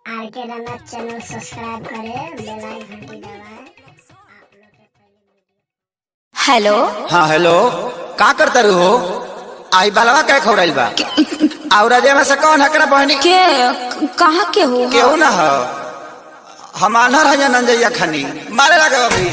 RK रनत channel subscribe करें, बेल icon घंटी दबाएं। हेलो। हाँ हेलो, का करता रू हो? आई बालवा क्या खौराइल बा? और राजे में से कौन हकरा बहनी के कहाँ के हो? केहू ना हो, हम आनर है नंजैया खानी मारे लगे अभी।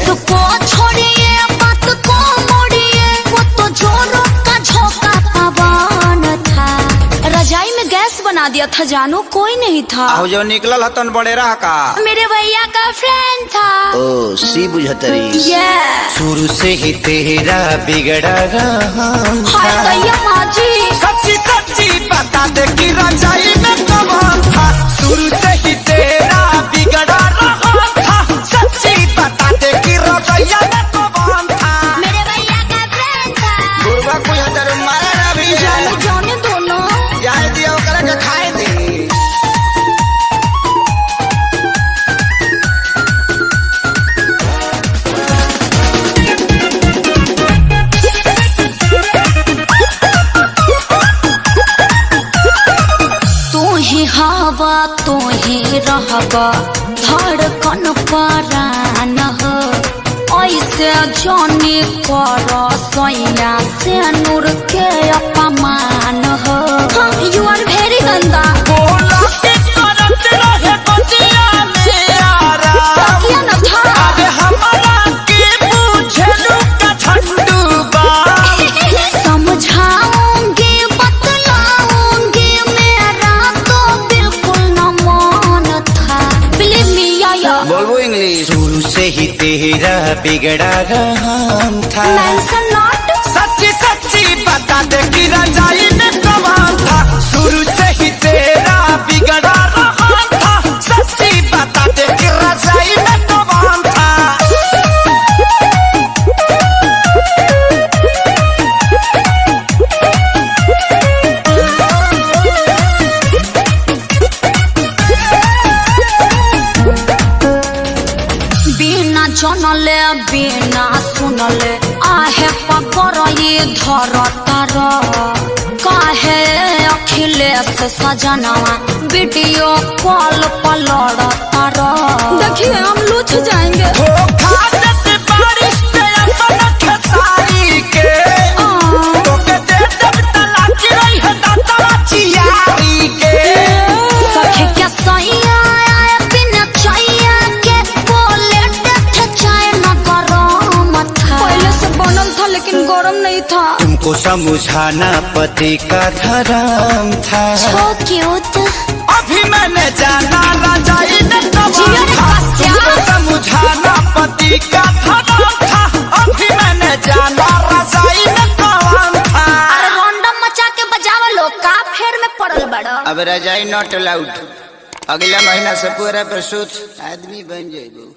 उसको छोड़िए, बात को मोड़िए, वो तो जोरों का झोंका पवन था। रजाई में गैस बना दिया था, जानो कोई नहीं था। जो निकलल हतन बड़े रहा का मेरे भैया का फ्रेंड था। ओ सी बुझतरी। शुरू से ही तेरा बिगड़ा रहा। हाय भैया माजी, सच्ची सच्ची बता दे कि रजाई में कौन था। शुरू से ही तेरा बिगड़ा रहा था। सच्ची बता दे कि रजाइया में कौन था। मेरे भैया का फ्रेंड था। बुढ़वा कोई हतर मारा ना भी जाने जाने दोनों जाए दिया ओकरा के खाए दे। हवा तो ही रहबा धड़कन परान हो। ऐसे जाने कर सैया से नूर के अपमान हो। यू आर वेरी गंदा। बोलबो इंग्लिश। शुरू से ही तेरा बिगड़ा रहा था। सच्ची सच्ची बता दे कि रजाई में कौन था। शुरू से ही तेरा बिगड़ा रहा था। सच्ची बता दे कि रजाई में कौन था। बिना जनले बिना सुनले आहे पकर ये धर तार। काहे अखिलेश सजनवा वीडियो कॉल पर लड़ तार। देखिए हम लूच जाएंगे। लेकिन गरम नहीं था। तुमको समझाना पति का धर्म था। So cute। अभी मैंने जाना रजाई में कौन था। तुमको समझाना पति का धर्म था। अभी मैंने जाना रजाई में कौन था। अरे रैंडम मचा के बजावा लो, का फेर में पड़ल बड़ा। अब रजाई नॉट अलाउड। अगला महीना से पूरा प्रसूत आदमी बन जाएगा।